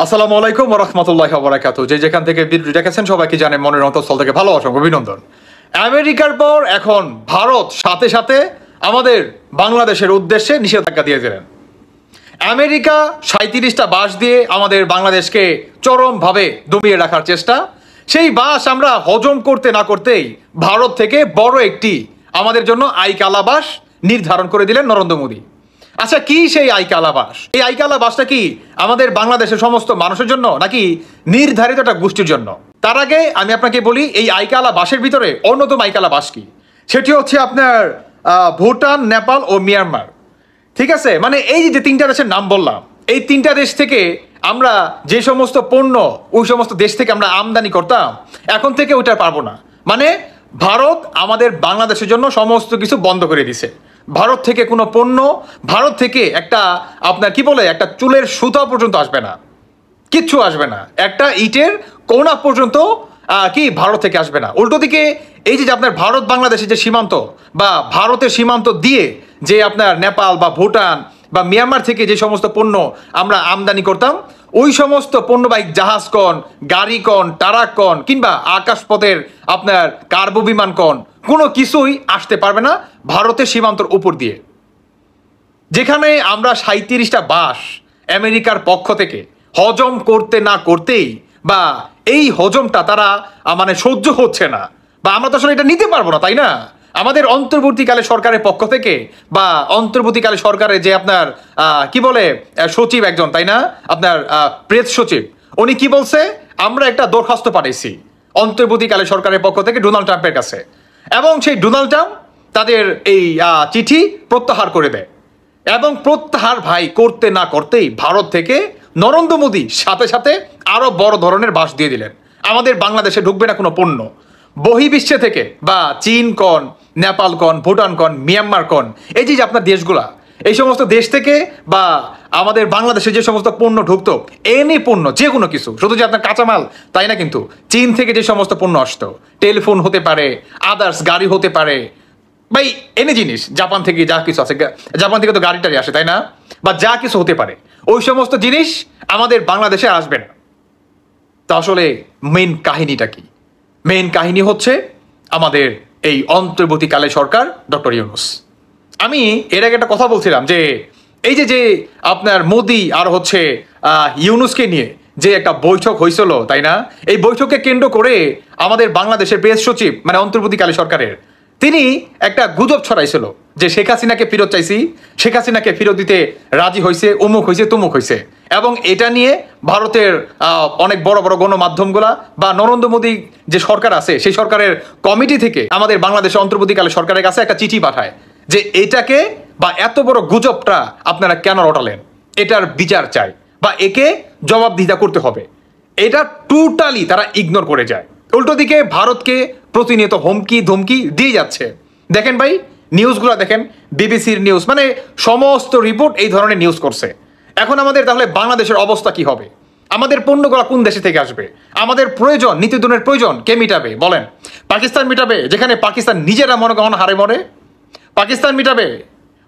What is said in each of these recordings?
আসসালামু আলাইকুম ওয়া রাহমাতুল্লাহি ওয়া বারাকাতুহু। যে যেখান থেকে ভিডিওটি দেখেছেন সবাইকে জানাই মনের অন্তঃস্থল থেকে ভালো অসংখ্য অভিনন্দন। আমেরিকার পর এখন ভারত সাথে সাথে আমাদের বাংলাদেশের উদ্দেশ্যে নিষেধাজ্ঞা দিয়ে দিলেন। আমেরিকা ৩৭টা বাস দিয়ে আমাদের বাংলাদেশকে চরমভাবে দমিয়ে রাখার চেষ্টা, সেই বাস আমরা হজম করতে না করতেই ভারত থেকে বড় একটি আমাদের জন্য আইকালা বাস নির্ধারণ করে দিলেন নরেন্দ্র মোদী। আচ্ছা, কি সেই আইকালা বাস? এই আইকালা বাসটা কি আমাদের বাংলাদেশের সমস্ত মানুষের জন্য নাকি নির্ধারিত একটা গোষ্ঠীর জন্য? তার আগে আমি আপনাকে বলি এই আইকালা বাসের ভিতরে অন্যতম আইকালা বাস কি, সেটি হচ্ছে আপনার ভুটান, নেপাল ও মিয়ানমার। ঠিক আছে, মানে এই যে তিনটা দেশের নাম বললাম, এই তিনটা দেশ থেকে আমরা যে সমস্ত পণ্য ওই সমস্ত দেশ থেকে আমরা আমদানি করতাম, এখন থেকে ওইটা পারবো না। মানে ভারত আমাদের বাংলাদেশের জন্য সমস্ত কিছু বন্ধ করে দিছে। ভারত থেকে কোনো পণ্য, ভারত থেকে একটা আপনার কি বলে একটা চুলের সুতা পর্যন্ত আসবে না, কিচ্ছু আসবে না, একটা ইটের কোনা পর্যন্ত কি ভারত থেকে আসবে না। উল্টো দিকে এই যে আপনার ভারত বাংলাদেশের যে সীমান্ত বা ভারতের সীমান্ত দিয়ে যে আপনার নেপাল বা ভুটান বা মিয়ানমার থেকে যে সমস্ত পণ্য আমরা আমদানি করতাম, ওই সমস্ত পণ্যবাহী জাহাজ কন, গাড়ি কন, ট্রাক কন কিংবা আকাশপথের আপনার কার্গো বিমান কন, কোনো কিছুই আসতে পারবে না ভারতের সীমান্তর উপর দিয়ে। যেখানে আমরা ৩৭টা বাস আমেরিকার পক্ষ থেকে হজম করতে না করতেই বা এই হজমটা তারা মানে সহ্য হচ্ছে না, বা আমরা তো আসলে এটা নিতে পারবো না, তাই না? আমাদের অন্তর্বর্তীকালে সরকারের পক্ষ থেকে বা অন্তর্বর্তীকালে সরকারের যে আপনার কি বলে সচিব একজন, তাই না, আপনার প্রেস সচিব, উনি কি বলছে, আমরা একটা দরখাস্ত পাঠাইছি অন্তর্বর্তীকালে সরকারের পক্ষ থেকে ডোনাল্ড ট্রাম্পের কাছে, এবং সেই ডোনাল্ড ট্রাম্প তাদের এই চিঠি প্রত্যাহার করে দেয়। এবং প্রত্যাহার ভাই করতে না করতেই ভারত থেকে নরেন্দ্র মোদী সাথে সাথে আরো বড় ধরনের বাস দিয়ে দিলেন। আমাদের বাংলাদেশে ঢুকবে না কোনো পণ্য বহির্বিশ্বে থেকে, বা চীন কন, নেপাল কন, ভুটান কন, মিয়ানমার কন, এই যে আপনার দেশগুলা, এই সমস্ত দেশ থেকে বা আমাদের বাংলাদেশে যে সমস্ত পণ্য ঢুকতো, এনি পণ্য যে কোনো কিছু, শুধু যে আপনার কাঁচামাল তাই না, কিন্তু চীন থেকে যে সমস্ত পণ্য আসতো, টেলিফোন হতে পারে, আদার্স গাড়ি হতে পারে, ভাই এনে জিনিস, জাপান থেকে যা কিছু আছে, জাপান থেকে তো গাড়ি টাড়ি আসে তাই না, বা যা কিছু হতে পারে, ওই সমস্ত জিনিস আমাদের বাংলাদেশে আসবে না। তা আসলে মেইন কাহিনীটা কি? মেইন কাহিনী হচ্ছে আমাদের এই অন্তর্বর্তীকালে সরকার ডক্টর ইউনূস। আমি এর আগে একটা কথা বলছিলাম যে এই যে আপনার মোদি আর হচ্ছে ইউনূসকে নিয়ে যে একটা বৈঠক হয়েছিল তাই না, এই বৈঠককে কেন্দ্র করে আমাদের বাংলাদেশের প্রেস সচিব মানে অন্তর্বর্তীকালে সরকারের, তিনি একটা গুজব ছড়াইছিল যে শেখ হাসিনাকে ফেরত চাইছি, শেখ হাসিনাকে ফেরত দিতে রাজি হয়েছে, অমুক হয়েছে, তমুক হয়েছে। এবং এটা নিয়ে ভারতের অনেক বড় বড় গণমাধ্যমগুলা বা নরেন্দ্র মোদী যে সরকার আছে সেই সরকারের কমিটি থেকে আমাদের বাংলাদেশের অন্তর্বর্তীকালে সরকারের কাছে একটা চিঠি পাঠায় যে এটাকে বা এত বড় গুজবটা আপনারা কেন রটালেন, এটার বিচার চাই বা একে জবাবদিহিতা করতে হবে। এটা টোটালি তারা ইগনোর করে যায়। উল্টো দিকে ভারতকে প্রতিনিয়ত হুমকি ধমকি দিয়ে যাচ্ছে। দেখেন ভাই, নিউজগুলো দেখেন, বিবিসির নিউজ, মানে সমস্ত রিপোর্ট এই ধরনের নিউজ করছে। এখন আমাদের তাহলে বাংলাদেশের অবস্থা কি হবে? আমাদের পণ্যগুলো কোন দেশে থেকে আসবে? আমাদের প্রয়োজন, নিত্যদিনের প্রয়োজন কে মিটাবে বলেন? পাকিস্তান মিটাবে? যেখানে পাকিস্তান নিজেরা মনে কখন হারে মরে, পাকিস্তান মিটাবে?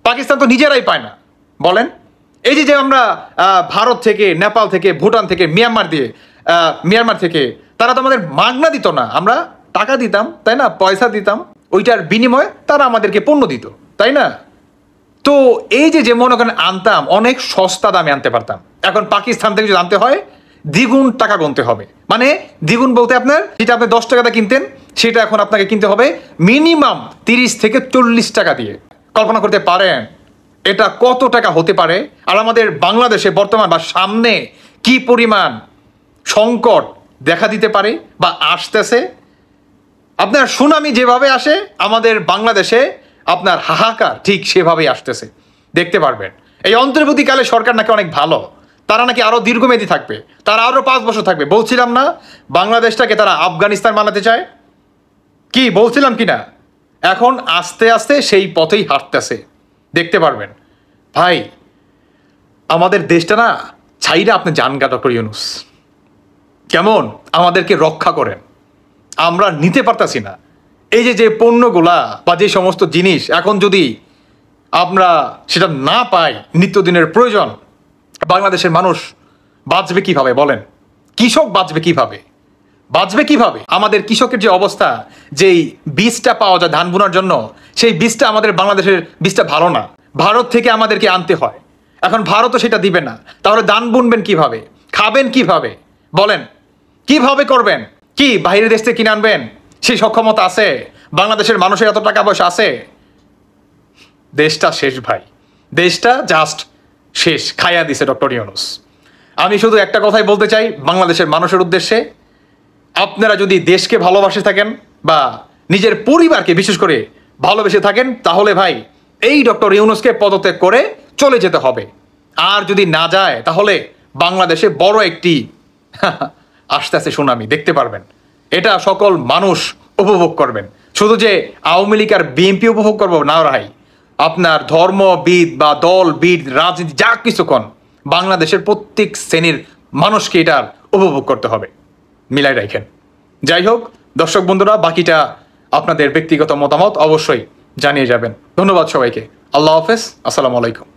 পাকিস্তান তো নিজেরাই পায় না বলেন। এই যে আমরা ভারত থেকে, নেপাল থেকে, ভুটান থেকে, মিয়ানমার থেকে, তারা তো আমাদের মাগনা দিত না, আমরা টাকা দিতাম তাই না, পয়সা দিতাম, ওইটার বিনিময়ে তারা আমাদেরকে পণ্য দিত তাই না। তো এই যে মনে করেন আনতাম, অনেক সস্তা দামে আনতে পারতাম। এখন পাকিস্তান থেকে যদি আনতে হয় দ্বিগুণ টাকা গুনতে হবে। মানে দ্বিগুণ বলতে আপনার যেটা আপনি 10 টাকাতে কিনতেন সেটা এখন আপনাকে কিনতে হবে মিনিমাম 30 থেকে 40 টাকা দিয়ে। কল্পনা করতে পারেন এটা কত টাকা হতে পারে? আর আমাদের বাংলাদেশে বর্তমান বা সামনে কি পরিমাণ সংকট দেখা দিতে পারে বা আসতেছে। আপনার সুনামি যেভাবে আসে আমাদের বাংলাদেশে আপনার হাহাকার ঠিক সেভাবেই আসতেছে, দেখতে পারবেন। এই অন্তর্বর্তীকালে সরকার নাকি অনেক ভালো, তারা নাকি আরো দীর্ঘমেয়াদী থাকবে, তারা আরো 5 বছর থাকবে। বলছিলাম না বাংলাদেশটাকে তারা আফগানিস্তান বানাতে চায়, কি বলছিলাম কিনা? এখন আস্তে আস্তে সেই পথেই হাঁটতেছে, দেখতে পারবেন। ভাই আমাদের দেশটা না ছাইরা আপনি জানগা ডক্টর ইউনূস, কেমন আমাদেরকে রক্ষা করেন, আমরা নিতে পারতাছি না। এই যে পণ্যগুলা বা যে সমস্ত জিনিস এখন যদি আমরা সেটা না পাই, নিত্যদিনের প্রয়োজন, বাংলাদেশের মানুষ বাঁচবে কিভাবে বলেন? কৃষক বাঁচবে কিভাবে? আমাদের কৃষকের যে অবস্থা, যেই বীজটা পাওয়া যায় ধান বোনার জন্য, সেই বীজটা আমাদের বাংলাদেশের বীজটা ভালো না, ভারত থেকে আমাদেরকে আনতে হয়। এখন ভারতও সেটা দিবে না, তাহলে ধান বুনবেন কিভাবে? খাবেন কিভাবে বলেন? কিভাবে করবেন? কি বাইরের দেশ থেকে কিনে আনবেন? সেই সক্ষমতা আছে? বাংলাদেশের মানুষের এত টাকা পয়সা আছে? দেশটা শেষ ভাই, দেশটা জাস্ট শেষ, খাইয়া দিছে ডক্টর ইউনূস। আমি শুধু একটা কথাই বলতে চাই বাংলাদেশের মানুষের উদ্দেশ্যে, আপনারা যদি দেশকে ভালোবাসে থাকেন বা নিজের পরিবারকে বিশেষ করে ভালোবেসে থাকেন, তাহলে ভাই এই ডক্টর ইউনূসকে পদত্যাগ করে চলে যেতে হবে। আর যদি না যায়, তাহলে বাংলাদেশে বড় একটি আস্তে আস্তে সুনামি দেখতে পারবেন। এটা সকল মানুষ উপভোগ করবেন। শুধু যে আওয়ামী লীগ আর বিএনপি উপভোগ করবো না ভাই, আপনার ধর্মবিদ বা দলবিদ, রাজনীতি যা কিছুক্ষণ, বাংলাদেশের প্রত্যেক শ্রেণীর মানুষকে এটার উপভোগ করতে হবে। মিলাই রাখেন। যাই হোক দর্শক বন্ধুরা, বাকিটা আপনাদের ব্যক্তিগত মতামত অবশ্যই জানিয়ে যাবেন। ধন্যবাদ সবাইকে। আল্লাহ হাফেজ। আসসালামু আলাইকুম।